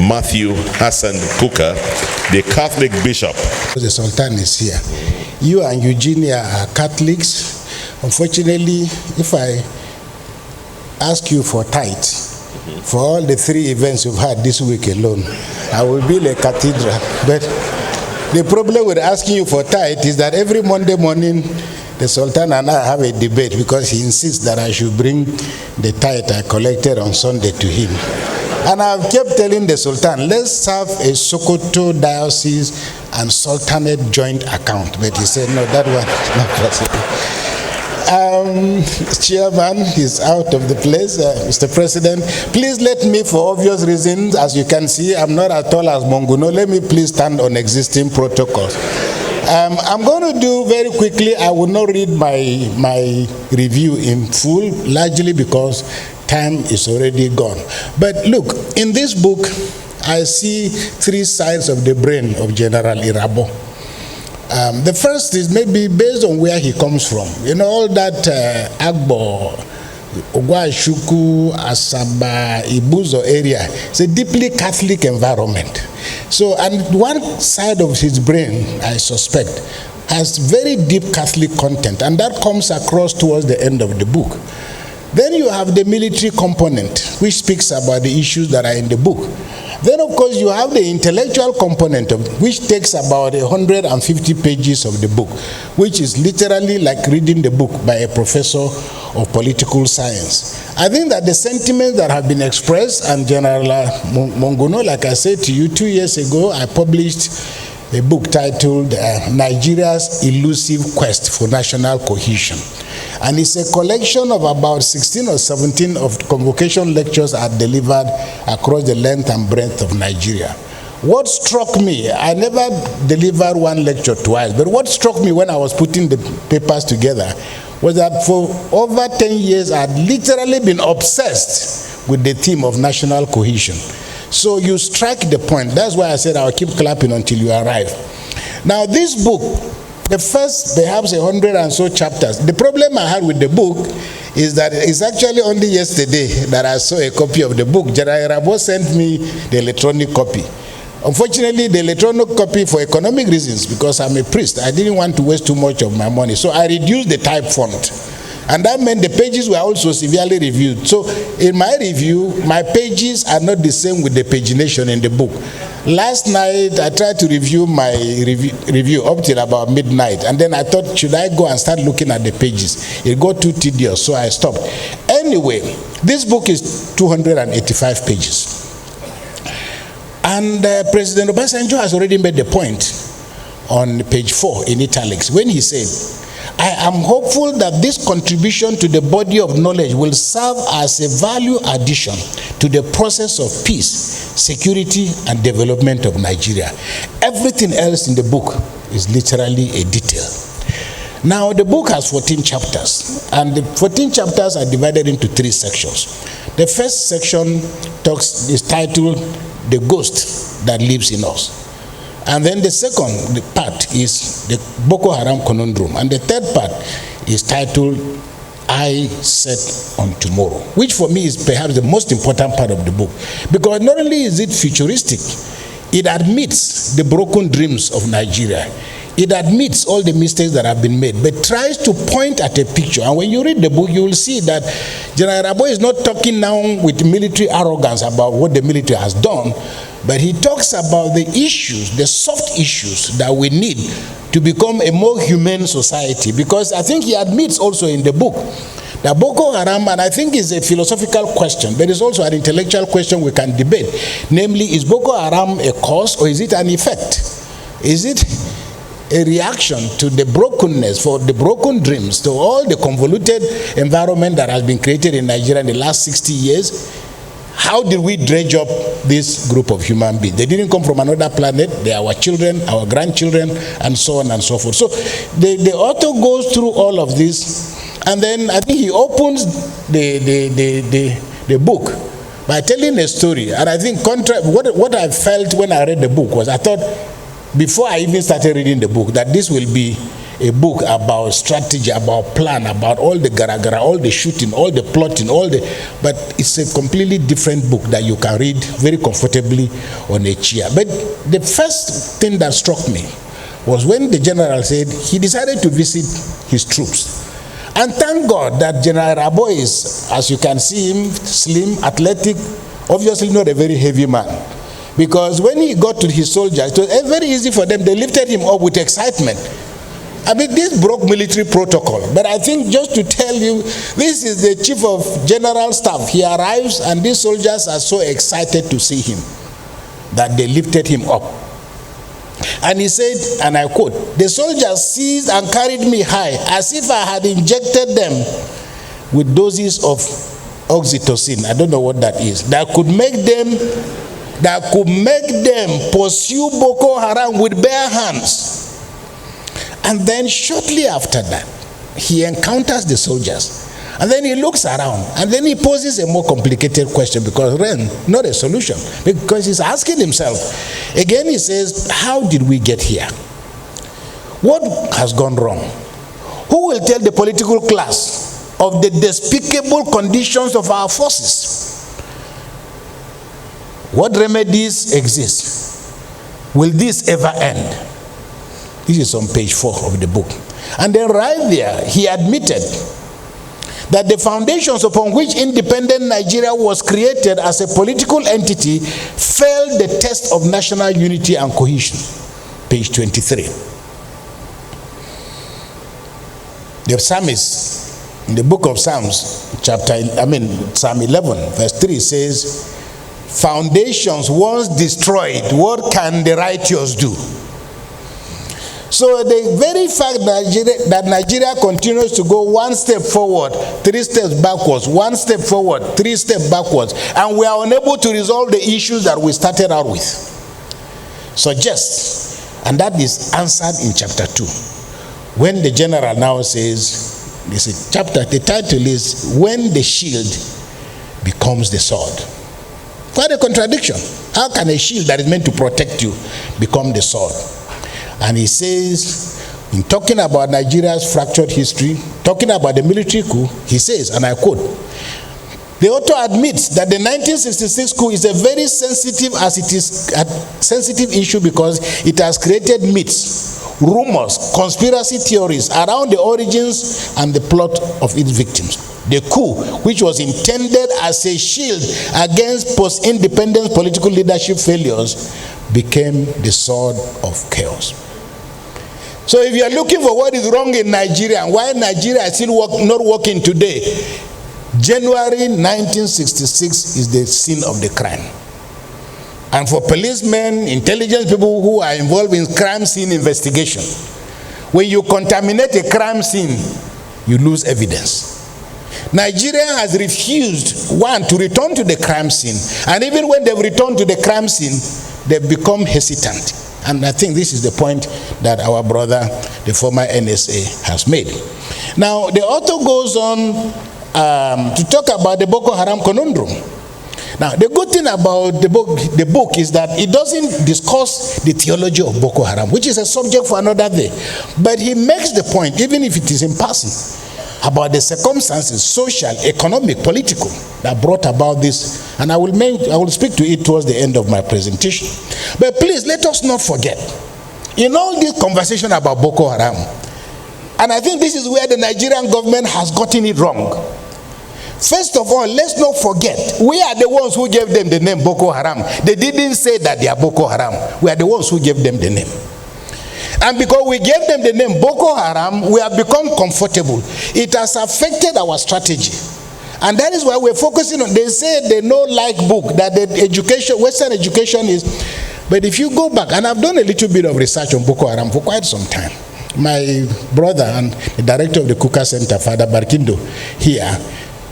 Matthew Hassan Kukah, the Catholic Bishop. The Sultan is here. You and Eugenia are Catholics. Unfortunately, if I ask you for tithe, for all the 3 events you've had this week alone, I will build a cathedral. But the problem with asking you for tithe is that every Monday morning, the Sultan and I have a debate because he insists that I should bring the tithe I collected on Sunday to him. And I've kept telling the Sultan, let's have a Sokoto Diocese and Sultanate joint account. But he said, no, that one is not possible. Chairman is out of the place. Mr. President, please let me, for obvious reasons, as you can see, I'm not as tall as Monguno. Let me please stand on existing protocols. I'm going to do very quickly. I will not read my review in full, largely because time is already gone. But look, in this book, I see 3 sides of the brain of General Irabor. The first is maybe based on where he comes from. You know, all that Agbo, Ogwashuku, Asaba, Ibuzo area, it's a deeply Catholic environment. So, and one side of his brain, I suspect, has very deep Catholic content, and that comes across towards the end of the book. Then you have the military component, which speaks about the issues that are in the book. Then, of course, you have the intellectual component, which takes about 150 pages of the book, which is literally like reading the book by a professor of political science. I think that the sentiments that have been expressed, and General Monguno, like I said to you, 2 years ago, I published a book titled Nigeria's Elusive Quest for National Cohesion. And it's a collection of about 16 or 17 of convocation lectures I delivered across the length and breadth of Nigeria. What struck me, I never delivered one lecture twice, but what struck me when I was putting the papers together was that for over 10 years I had literally been obsessed with the theme of national cohesion. So you strike the point. That's why I said I'll keep clapping until you arrive. Now this book, the first perhaps 100 and so chapters, the problem I had with the book is that it's actually only yesterday that I saw a copy of the book. General Irabor sent me the electronic copy. Unfortunately, the electronic copy, for economic reasons, because I'm a priest, I didn't want to waste too much of my money. So I reduced the type font. And that meant the pages were also severely reviewed. So in my review, my pages are not the same with the pagination in the book. Last night, I tried to review my review up till about midnight. And then I thought, should I go and start looking at the pages? It got too tedious, so I stopped. Anyway, this book is 285 pages. And President Obasanjo has already made the point on page 4 in italics when he said, I am hopeful that this contribution to the body of knowledge will serve as a value addition to the process of peace, security, and development of Nigeria. Everything else in the book is literally a detail. Now, the book has 14 chapters, and the 14 chapters are divided into 3 sections. The first section is titled The Ghost That Lives in Us. And then the second part is the Boko Haram Conundrum. And the third part is titled, I Set on Tomorrow, which for me is perhaps the most important part of the book. Because not only is it futuristic, it admits the broken dreams of Nigeria. It admits all the mistakes that have been made, but tries to point at a picture. And when you read the book, you will see that General Irabor is not talking now with military arrogance about what the military has done, but he talks about the issues, the soft issues that we need to become a more humane society. Because I think he admits also in the book that Boko Haram, and I think it's a philosophical question, but it's also an intellectual question we can debate. Namely, is Boko Haram a cause or is it an effect? Is it a reaction to the brokenness, for the broken dreams, to all the convoluted environment that has been created in Nigeria in the last 60 years? How did we dredge up this group of human beings? They didn't come from another planet. They are our children, our grandchildren, and so on and so forth. So the author goes through all of this, and then I think he opens the book by telling a story. And I think what I felt when I read the book was, I thought, before I even started reading the book, that this will be a book about strategy, about plan, about all the gara-gara, all the shooting, all the plotting, but it's a completely different book that you can read very comfortably on a chair. But the first thing that struck me was when the general said he decided to visit his troops. And thank God that General Irabor is, as you can see him, slim, athletic, obviously not a very heavy man. Because when he got to his soldiers, it was very easy for them. They lifted him up with excitement. I mean, this broke military protocol. But I think just to tell you, this is the chief of general staff. He arrives and these soldiers are so excited to see him that they lifted him up. And he said, and I quote, "The soldiers seized and carried me high as if I had injected them with doses of oxytocin." I don't know what that is. That could make them pursue Boko Haram with bare hands. And then shortly after that, he encounters the soldiers. And then he looks around. And then he poses a more complicated question, because not a solution. Because he's asking himself. Again, he says, how did we get here? What has gone wrong? Who will tell the political class of the despicable conditions of our forces? What remedies exist? Will this ever end? This is on page 4 of the book. And then right there, he admitted that the foundations upon which independent Nigeria was created as a political entity failed the test of national unity and cohesion. Page 23. The psalmist, in the book of Psalms, Psalm 11, verse 3 says, "Foundations once destroyed, what can the righteous do?" So the very fact that Nigeria continues to go one step forward, 3 steps backwards, one step forward, 3 steps backwards, and we are unable to resolve the issues that we started out with, suggests, and that is answered in chapter 2. When the general now says, the title is, "When the Shield Becomes the Sword." Quite a contradiction. How can a shield that is meant to protect you become the sword? And he says, in talking about Nigeria's fractured history, talking about the military coup, he says, and I quote, "The author admits that the 1966 coup is a very sensitive issue because it has created myths, rumors, conspiracy theories around the origins and the plot of its victims. The coup, which was intended as a shield against post-independence political leadership failures, became the sword of chaos." So if you are looking for what is wrong in Nigeria and why Nigeria is still not working today, January 1966 is the scene of the crime. And for policemen, intelligence people who are involved in crime scene investigation, when you contaminate a crime scene, you lose evidence. Nigeria has refused, one, to return to the crime scene. And even when they've returned to the crime scene, they've become hesitant. And I think this is the point that our brother, the former NSA, has made. Now, the author goes on to talk about the Boko Haram Conundrum. Now, the good thing about the book is that it doesn't discuss the theology of Boko Haram, which is a subject for another day. But he makes the point, even if it is in passing, about the circumstances, social, economic, political, that brought about this. And I will speak to it towards the end of my presentation. But please, let us not forget, in all this conversation about Boko Haram, and I think this is where the Nigerian government has gotten it wrong. First of all, let's not forget, we are the ones who gave them the name Boko Haram. They didn't say that they are Boko Haram. We are the ones who gave them the name. And because we gave them the name Boko Haram, we have become comfortable. It has affected our strategy. And that is why we're focusing on, they say they know like book, that the education, Western education is, but if you go back, and I've done a little bit of research on Boko Haram for quite some time. My brother and the director of the Kukah Center, Father Barkindo, here,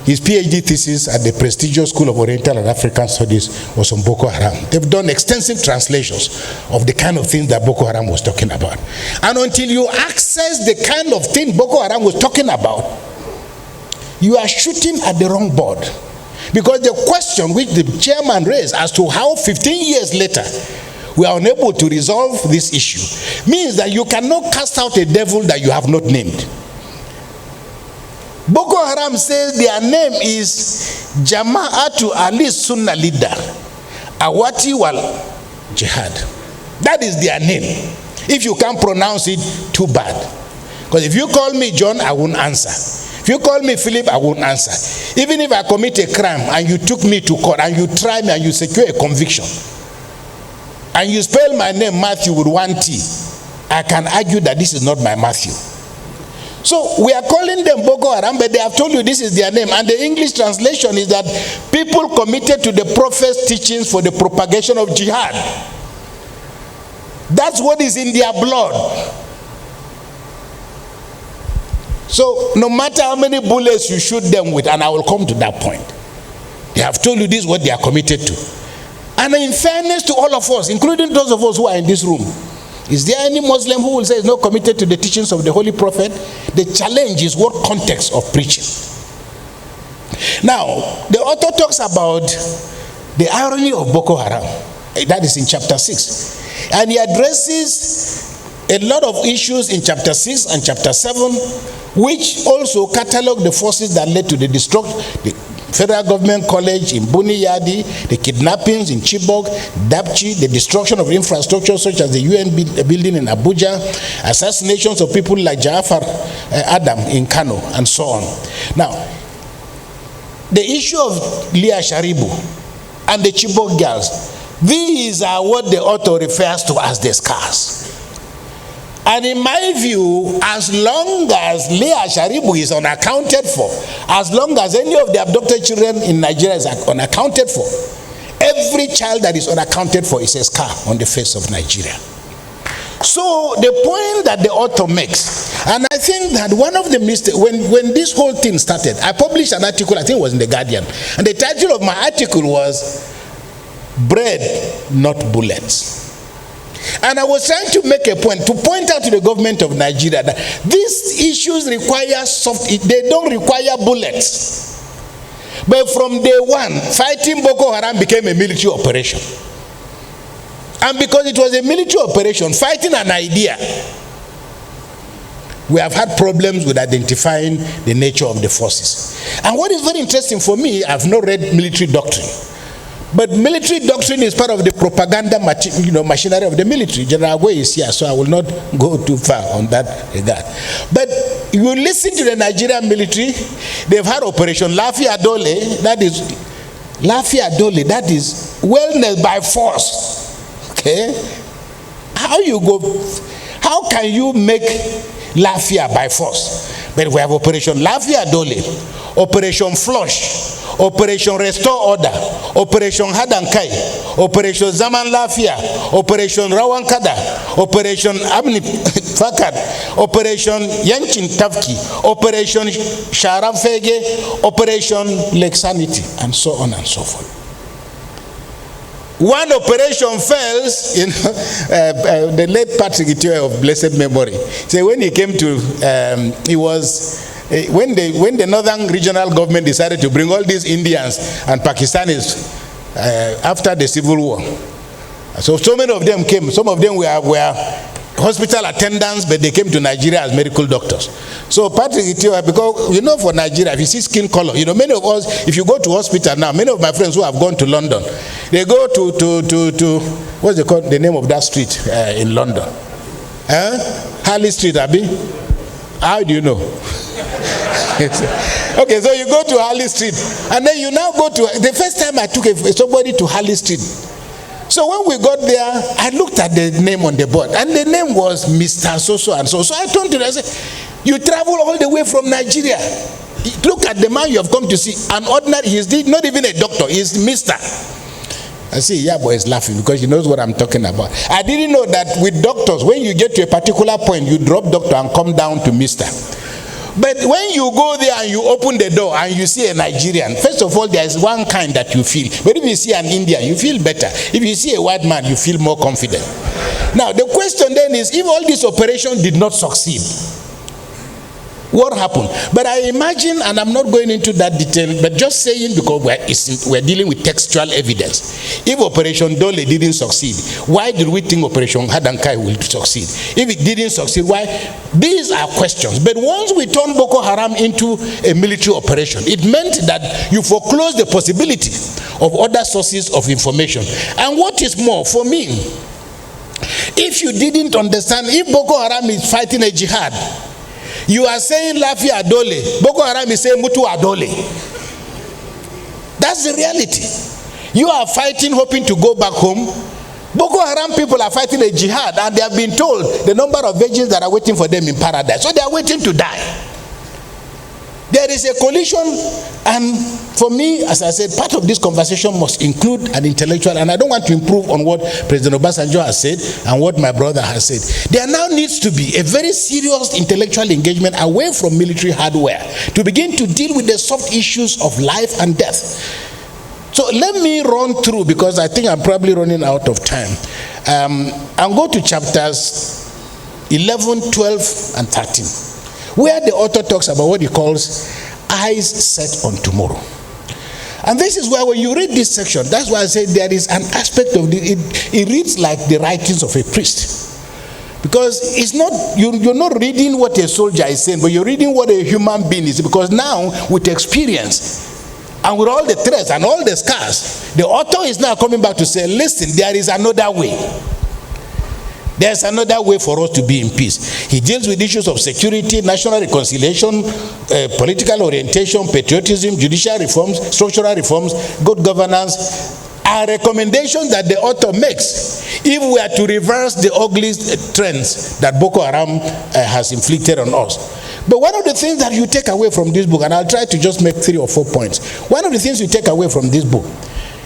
his PhD thesis at the prestigious School of Oriental and African Studies was on Boko Haram. They've done extensive translations of the kind of things that Boko Haram was talking about. And until you access the kind of thing Boko Haram was talking about, you are shooting at the wrong board. Because the question which the chairman raised as to how 15 years later we are unable to resolve this issue, means that you cannot cast out a devil that you have not named. Boko Haram says their name is Jama'atu Ali Sunnah Leader Awati Wal Jihad. That is their name. If you can't pronounce it, too bad. Because if you call me John, I won't answer. If you call me Philip, I won't answer. Even if I commit a crime and you took me to court and you try me and you secure a conviction and you spell my name Matthew with one T, I can argue that this is not my Matthew. So we are calling them Boko Haram, but they have told you this is their name. And the English translation is that people committed to the prophet's teachings for the propagation of jihad. That's what is in their blood. So no matter how many bullets you shoot them with, and I will come to that point, they have told you this is what they are committed to. And in fairness to all of us, including those of us who are in this room, is there any Muslim who will say is not committed to the teachings of the Holy Prophet? The challenge is what context of preaching. Now, the author talks about the irony of Boko Haram. That is in chapter 6. And he addresses a lot of issues in chapter 6 and chapter 7, which also catalog the forces that led to the destruction. The Federal Government College in Buniyadi, the kidnappings in Chibok, Dapchi, the destruction of infrastructure such as the UN building in Abuja, assassinations of people like Jafar Adam in Kano, and so on. Now, the issue of Leah Sharibu and the Chibok girls, these are what the author refers to as the scars. And in my view, as long as Leah Sharibu is unaccounted for, as long as any of the abducted children in Nigeria is unaccounted for, every child that is unaccounted for is a scar on the face of Nigeria. So the point that the author makes, and I think that one of the mistakes, when this whole thing started, I published an article, I think it was in The Guardian, and the title of my article was, Bread, Not Bullets. And I was trying to make a point, to point out to the government of Nigeria that these issues require they don't require bullets. But from day one, fighting Boko Haram became a military operation. And because it was a military operation, fighting an idea, we have had problems with identifying the nature of the forces. And what is very interesting for me, I've not read military doctrine. But military doctrine is part of the propaganda machinery of the military. General Agwe is here, so I will not go too far on that regard. But you listen to the Nigerian military, they've had Operation Lafi Adole, that is wellness by force. Okay? How can you make Lafia by force? But we have Operation Lafi Adole, Operation Flush, Operation Restore Order, Operation Hadankai, Operation Zaman Lafia, Operation Rawankada, Operation Abni Fakad, Operation Yanchin Tafki, Operation Sharafege, Operation Lake Sanity, and so on and so forth. One operation fails, the late Patrick Itiwe of blessed memory. So when he came to, when the Northern Regional Government decided to bring all these Indians and Pakistanis after the Civil War. So many of them came. Some of them were hospital attendants, but they came to Nigeria as medical doctors. So Patrick Itiwe, because for Nigeria, if you see skin color, many of us, if you go to hospital now, many of my friends who have gone to London, they go to what's the name of that street in London? Harley Street, Abi? How do you know? Okay, so you go to Harley Street, and then you now go to, the first time I took somebody to Harley Street. So when we got there, I looked at the name on the board, and the name was Mr. So-so and so. So I told him, I said, you travel all the way from Nigeria. Look at the man you have come to see. An ordinary, he's not even a doctor, he's Mr. I see, yeah, boy is laughing because he knows what I'm talking about. I didn't know that with doctors, when you get to a particular point, you drop doctor and come down to Mr. But when you go there and you open the door and you see a Nigerian, first of all, there is one kind that you feel. But if you see an Indian, you feel better. If you see a white man, you feel more confident. Now, the question then is, if all this operation did not succeed, What happened? But I imagine, and I'm not going into that detail, but just saying, because we're dealing with textual evidence. If Operation Dole didn't succeed, why did we think Operation Hadankai will succeed? If it didn't succeed, why? These are questions. But once we turn Boko Haram into a military operation, it meant that you foreclose the possibility of other sources of information. And what is more, for me, if you didn't understand, if Boko Haram is fighting a jihad, you are saying Lafi Adole. Boko Haram is saying Mutu Adole. That's the reality. You are fighting, hoping to go back home. Boko Haram people are fighting a jihad, and they have been told the number of virgins that are waiting for them in paradise. So they are waiting to die. There is a collision, and for me, as I said, part of this conversation must include an intellectual, and I don't want to improve on what President Obasanjo has said and what my brother has said. There now needs to be a very serious intellectual engagement away from military hardware to begin to deal with the soft issues of life and death. So let me run through, because I think I'm probably running out of time. I'll go to chapters 11, 12, and 13. Where the author talks about what he calls eyes set on tomorrow. And this is where, when you read this section, that's why I say there is an aspect of it reads like the writings of a priest. Because it's not, you're not reading what a soldier is saying, but you're reading what a human being is. Because now, with experience, and with all the threats and all the scars, the author is now coming back to say, listen, there is another way. There's another way for us to be in peace. He deals with issues of security, national reconciliation, political orientation, patriotism, judicial reforms, structural reforms, good governance, are recommendations that the author makes if we are to reverse the ugly trends that Boko Haram has inflicted on us. But one of the things that you take away from this book, and I'll try to just make 3 or 4 points. One of the things you take away from this book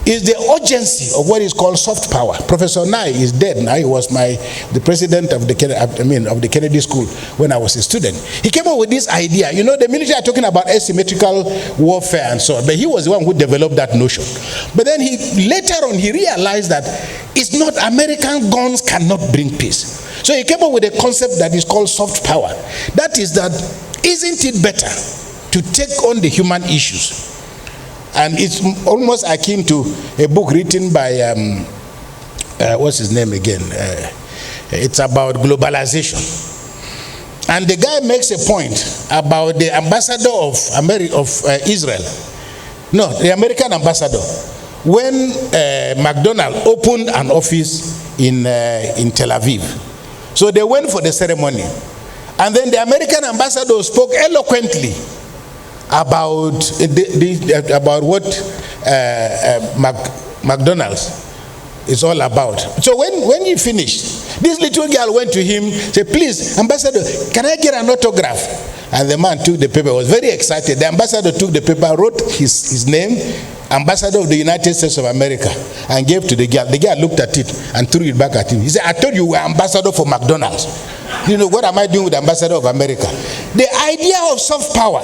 is the urgency of what is called soft power. Professor Nye is dead now. He was the president of the Kennedy School when I was a student. He came up with this idea. You know, the military are talking about asymmetrical warfare and so on, but he was the one who developed that notion. But then later on he realized that it's not, American guns cannot bring peace. So he came up with a concept that is called soft power. That is that, isn't it better to take on the human issues? And it's almost akin to a book written by, what's his name again? It's about globalization. And the guy makes a point about the ambassador of Israel. No, the American ambassador. When McDonald's opened an office in Tel Aviv. So they went for the ceremony. And then the American ambassador spoke eloquently about what McDonald's is all about. So when he finished, this little girl went to him, said, please, ambassador, can I get an autograph? And the man took the paper, was very excited. The ambassador took the paper, wrote his name, ambassador of the United States of America, and gave to the girl. The girl looked at it and threw it back at him. He said, I told you were ambassador for McDonald's. You know, what am I doing with the ambassador of America? The idea of soft power.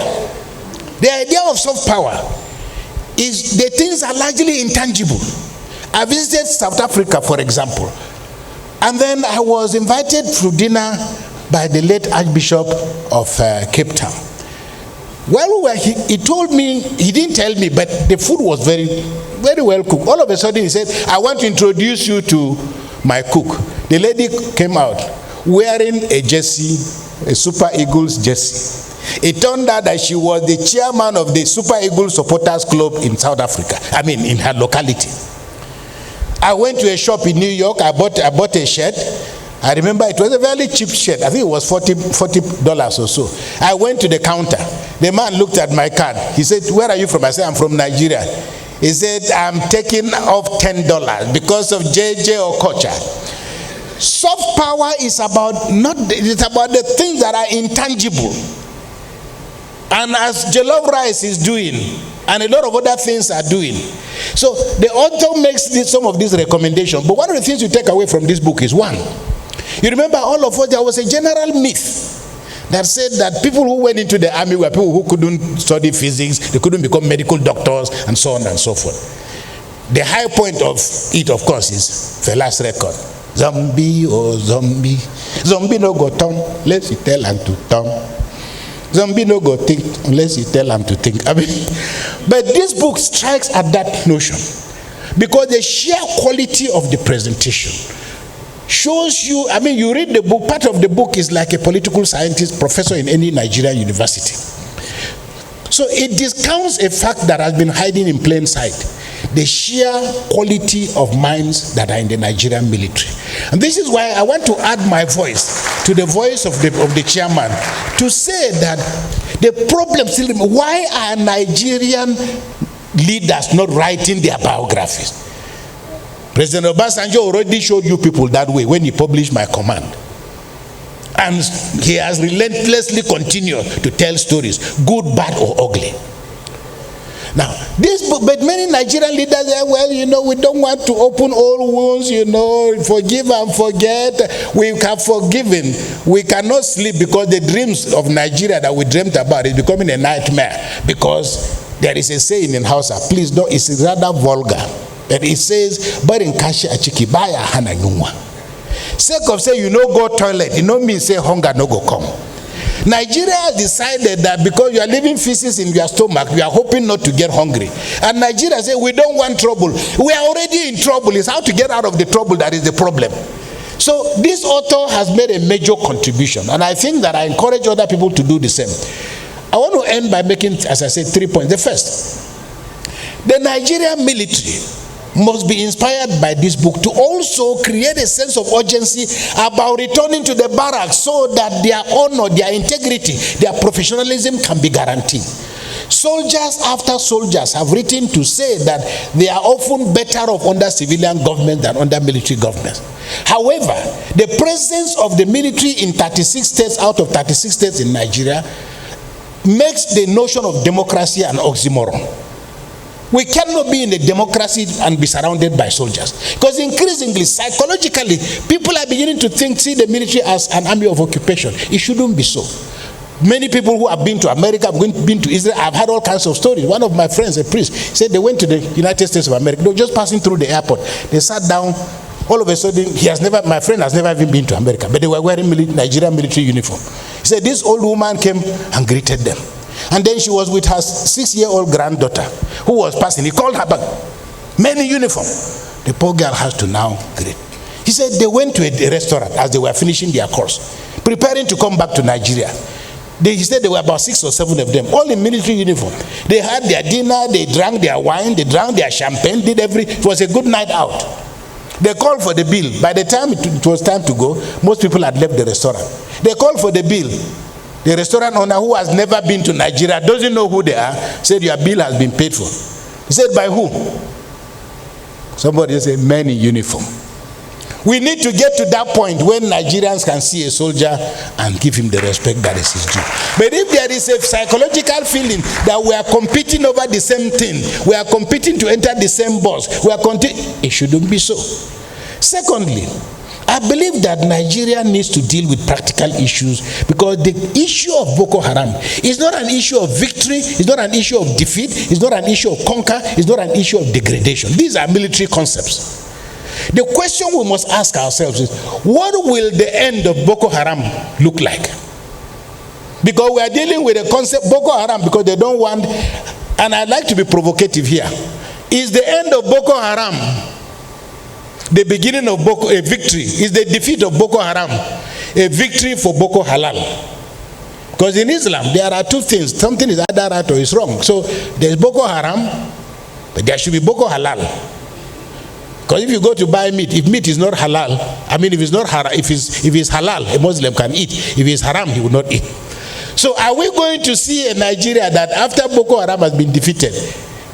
The idea of soft power is the things are largely intangible. I visited South Africa, for example, and then I was invited to dinner by the late Archbishop of Cape Town. While we were, he told me, he didn't tell me, but the food was very, very well cooked. All of a sudden he said, I want to introduce you to my cook. The lady came out wearing a jersey, a Super Eagles jersey. It turned out that she was the chairman of the Super Eagles Supporters Club in South Africa. I mean, in her locality. I went to a shop in New York. I bought a shirt. I remember it was a very cheap shirt. I think it was $40 or so. I went to the counter. The man looked at my card. He said, where are you from? I said, I'm from Nigeria. He said, I'm taking off $10 because of JJ Okocha. Soft power is about it's about the things that are intangible. And as jollof rice is doing, and a lot of other things are doing. So the author makes some of these recommendations. But one of the things you take away from this book is one. You remember all of us, there was a general myth that said that people who went into the army were people who couldn't study physics, they couldn't become medical doctors, and so on and so forth. The high point of it, of course, is Fela's record. Zombie, oh zombie. Zombie no go turn, let's tell and to turn. Zombie no go think unless you tell them to think. I mean, but this book strikes at that notion because the sheer quality of the presentation shows you, I mean, you read the book, part of the book is like a political scientist professor in any Nigerian university. So it discounts a fact that has been hiding in plain sight, the sheer quality of minds that are in the Nigerian military. And this is why I want to add my voice to the voice of the chairman to say that the problem still, why are Nigerian leaders not writing their biographies? President Obasanjo already showed you people that way when he published My Command. And he has relentlessly continued to tell stories, good, bad, or ugly. Now, this book, but many Nigerian leaders say, well, you know, we don't want to open old wounds, you know, forgive and forget. We have forgiven. We cannot sleep because the dreams of Nigeria that we dreamt about is becoming a nightmare. Because there is a saying in Hausa, please don't, it's rather vulgar. But it says, "Barin kashi achiki baya hana nyungwa." Sake of say you no go toilet, you no mean say hunger no go come. Nigeria has decided that because you are leaving feces in your stomach, you are hoping not to get hungry. And Nigeria say we don't want trouble. We are already in trouble. It's how to get out of the trouble that is the problem. So this author has made a major contribution, and I think that I encourage other people to do the same. I want to end by making, as I said, 3 points. The first, the Nigerian military must be inspired by this book to also create a sense of urgency about returning to the barracks so that their honor, their integrity, their professionalism can be guaranteed. Soldiers after soldiers have written to say that they are often better off under civilian government than under military government. However, the presence of the military in 36 states out of 36 states in Nigeria makes the notion of democracy an oxymoron. We cannot be in a democracy and be surrounded by soldiers. Because increasingly, psychologically, people are beginning to see the military as an army of occupation. It shouldn't be so. Many people who have been to America, have been to Israel, I've had all kinds of stories. One of my friends, a priest, said they went to the United States of America. They were just passing through the airport. They sat down. All of a sudden, my friend has never even been to America, but they were wearing Nigerian military uniform. He said this old woman came and greeted them. And then she was with her 6-year-old granddaughter who was passing. He called her back. Men in uniform. The poor girl has to now greet. He said they went to a restaurant as they were finishing their course, preparing to come back to Nigeria. He said there were about 6 or 7 of them, all in military uniform. They had their dinner, they drank their wine, they drank their champagne, it was a good night out. They called for the bill. By the time it was time to go, most people had left the restaurant. They called for the bill. The restaurant owner, who has never been to Nigeria, doesn't know who they are, said your bill has been paid for. He said, by who? Somebody said, men in uniform. We need to get to that point when Nigerians can see a soldier and give him the respect that is his due. But if there is a psychological feeling that we are competing over the same thing, we are competing to enter the same bus, it shouldn't be so. Secondly, I believe that Nigeria needs to deal with practical issues, because the issue of Boko Haram is not an issue of victory, it's not an issue of defeat, it's not an issue of conquer, it's not an issue of degradation. These are military concepts. The question we must ask ourselves is, what will the end of Boko Haram look like? Because we are dealing with a concept, Boko Haram, because they don't want, and I'd like to be provocative here, is the end of Boko Haram the beginning of a victory? Is the defeat of Boko Haram a victory for Boko Halal? Because in Islam, there are two things. Something is either right or is wrong. So there's Boko Haram, but there should be Boko Halal. Because if you go to buy meat, if meat is not halal, if it's not haram, if it's halal, a Muslim can eat. If it's haram, he will not eat. So are we going to see a Nigeria that after Boko Haram has been defeated,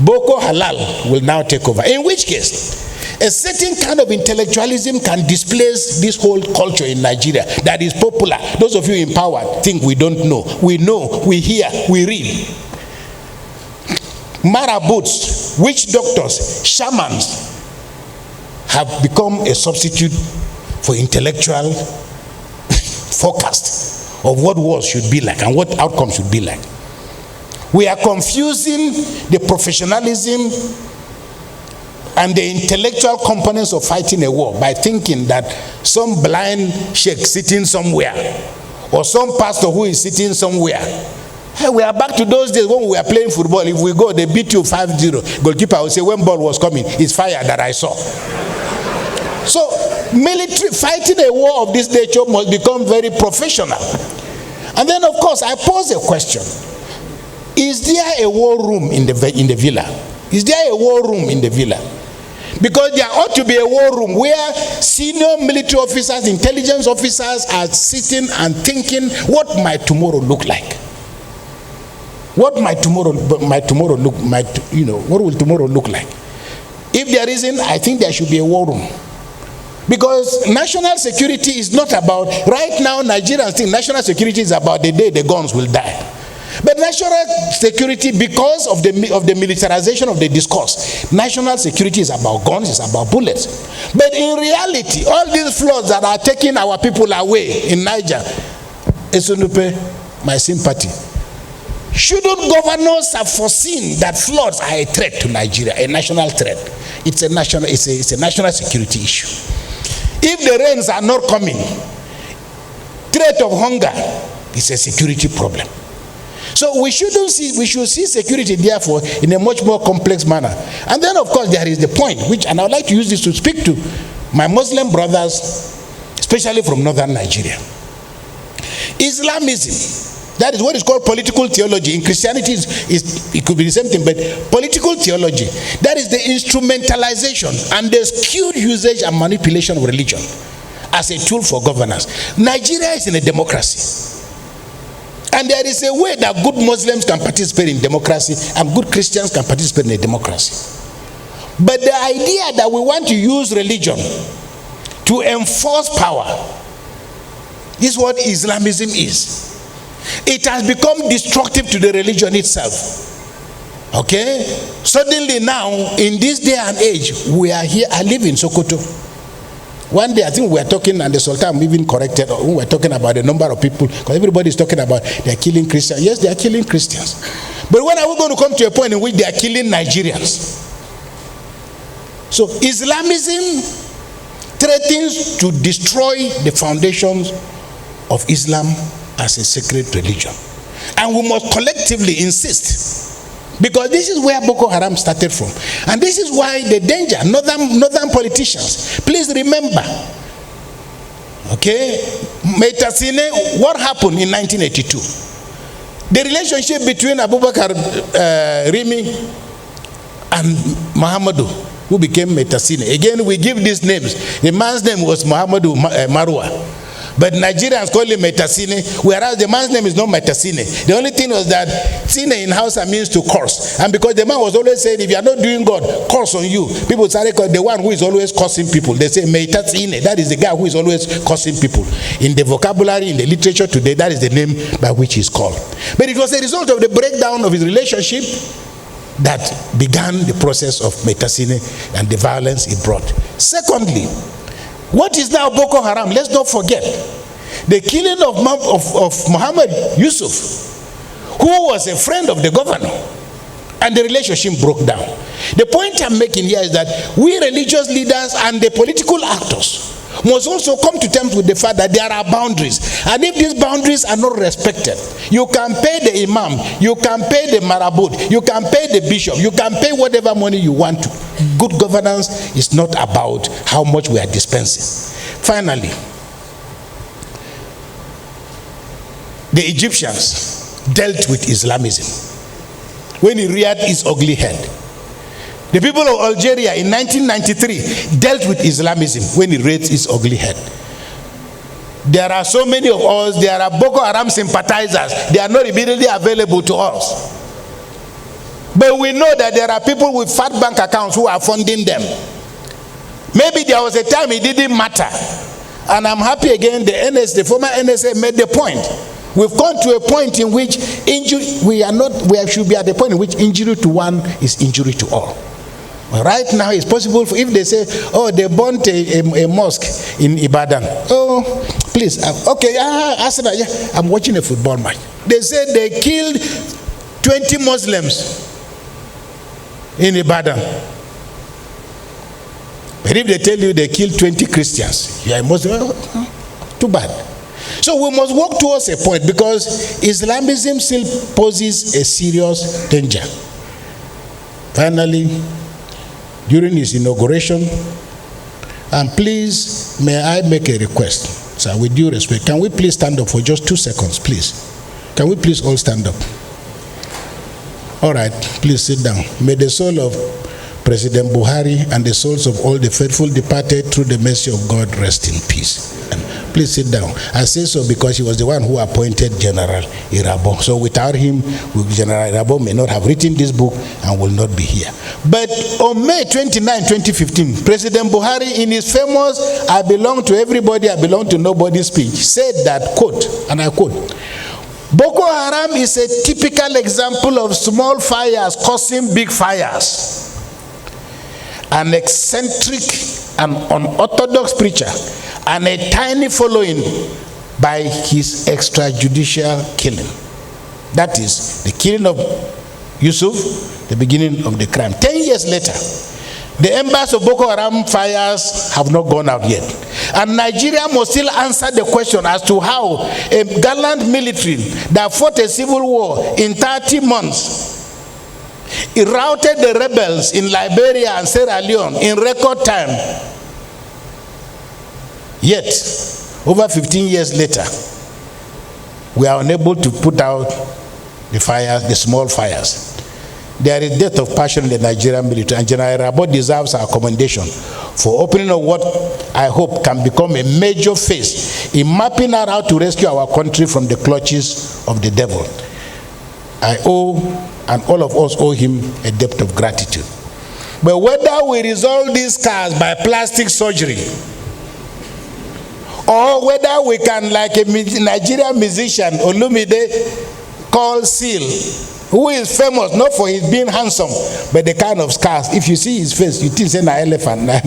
Boko Halal will now take over? In which case, a certain kind of intellectualism can displace this whole culture in Nigeria that is popular. Those of you in power think we don't know. We know, we hear, we read. Marabouts, witch doctors, shamans have become a substitute for intellectual forecast of what wars should be like and what outcomes should be like. We are confusing the professionalism and the intellectual components of fighting a war by thinking that some blind sheikh sitting somewhere or some pastor who is sitting somewhere Hey, we are back to those days when we were playing football. If we go, they beat you 5-0. Goalkeeper will say, when ball was coming, it's fire that I saw. So, military fighting a war of this nature must become very professional. And then, of course, I pose a question. Is there a war room in the villa? Is there a war room in the villa? Because there ought to be a war room where senior military officers, intelligence officers are sitting and thinking, what might tomorrow look like? What will tomorrow look like? If there isn't, I think there should be a war room. Because national security is not about, right now Nigerians think national security is about the day the guns will die. But national security, because of the militarization of the discourse, national security is about guns, it's about bullets. But in reality, all these floods that are taking our people away in Niger, Esunupe, my sympathy. Shouldn't governors have foreseen that floods are a threat to Nigeria, a national threat? It's a national security issue. If the rains are not coming, threat of hunger is a security problem. So we should see security, therefore, in a much more complex manner. And then, of course, there is the point, and I would like to use this to speak to my Muslim brothers, especially from northern Nigeria. Islamism, that is what is called political theology. In Christianity, it could be the same thing, but political theology, that is the instrumentalization and the skewed usage and manipulation of religion as a tool for governance. Nigeria is in a democracy. And there is a way that good Muslims can participate in democracy and good Christians can participate in a democracy. But the idea that we want to use religion to enforce power is what Islamism is. It has become destructive to the religion itself. Okay? Suddenly now, in this day and age, we are here. I live in Sokoto. One day, I think we were talking, and the Sultan even corrected, we were talking about the number of people, because everybody is talking about they are killing Christians. Yes, they are killing Christians. But when are we going to come to a point in which they are killing Nigerians? So Islamism threatens to destroy the foundations of Islam as a sacred religion. And we must collectively insist, because this is where Boko Haram started from. And this is why the danger, northern politicians, please remember, okay, Metasine, what happened in 1982? The relationship between Abubakar Rimi and Muhammadu, who became Metasine. Again, we give these names. The man's name was Muhammadu Marwa. But Nigerians call him Metasine, whereas the man's name is not Metasine. The only thing was that Sine in Hausa means to curse. And because the man was always saying, if you are not doing God, curse on you. People started calling the one who is always cursing people. They say Metasine, that is the guy who is always cursing people. In the vocabulary, in the literature today, that is the name by which he's called. But it was a result of the breakdown of his relationship that began the process of Metasine and the violence it brought. Secondly, what is now Boko Haram? Let's not forget the killing of Muhammad Yusuf, who was a friend of the governor, and the relationship broke down. The point I'm making here is that we religious leaders and the political actors must also come to terms with the fact that there are boundaries. And if these boundaries are not respected, you can pay the imam, you can pay the marabut, you can pay the bishop, you can pay whatever money you want to. Good governance is not about how much we are dispensing. Finally, the Egyptians dealt with Islamism when it reared its ugly head. The people of Algeria in 1993 dealt with Islamism when it raised its ugly head. There are so many of us, there are Boko Haram sympathizers. They are not immediately available to us. But we know that there are people with fat bank accounts who are funding them. Maybe there was a time it didn't matter. And I'm happy again, the former NSA made the point. We've gone to a point in which we should be at the point in which injury to one is injury to all. Right now, it's possible if they say, oh, they burnt a mosque in Ibadan. Oh, please, okay, I'm watching a football match. They said they killed 20 Muslims in Ibadan. But if they tell you they killed 20 Christians, you are a Muslim, too bad. So we must work towards a point, because Islamism still poses a serious danger. Finally, during his inauguration, and please, may I make a request, sir, with due respect, can we please stand up for just 2 seconds, please? Can we please all stand up? All right, please sit down. May the soul of President Buhari and the souls of all the faithful departed through the mercy of God rest in peace. Please sit down. I say so because he was the one who appointed General Irabor. So without him, General Irabor may not have written this book and will not be here. But on May 29, 2015, President Buhari, in his famous "I belong to everybody, I belong to nobody" speech, said that, quote, and I quote, "Boko Haram is a typical example of small fires causing big fires. An eccentric and unorthodox preacher and a tiny following by his extrajudicial killing." That is the killing of Yusuf, the beginning of the crime. 10 years later, the embers of Boko Haram fires have not gone out yet. And Nigeria must still answer the question as to how a gallant military that fought a civil war in 30 months, it routed the rebels in Liberia and Sierra Leone in record time. Yet, over 15 years later, we are unable to put out the fires, the small fires. There is death of passion in the Nigerian military, and General Irabor deserves our commendation for opening up what I hope can become a major phase in mapping out how to rescue our country from the clutches of the devil. I owe, and all of us owe him, a debt of gratitude. But whether we resolve these scars by plastic surgery, or whether we can, like a Nigerian musician, Olumide, called Seal, who is famous not for his being handsome, but the kind of scars. If you see his face, you think it's an elephant, a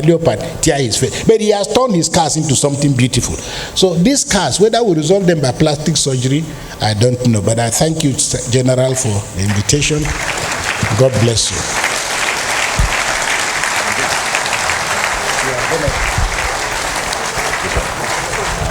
leopard, tear his face. But he has turned his scars into something beautiful. So these scars, whether we resolve them by plastic surgery, I don't know. But I thank you, General, for the invitation. God bless you.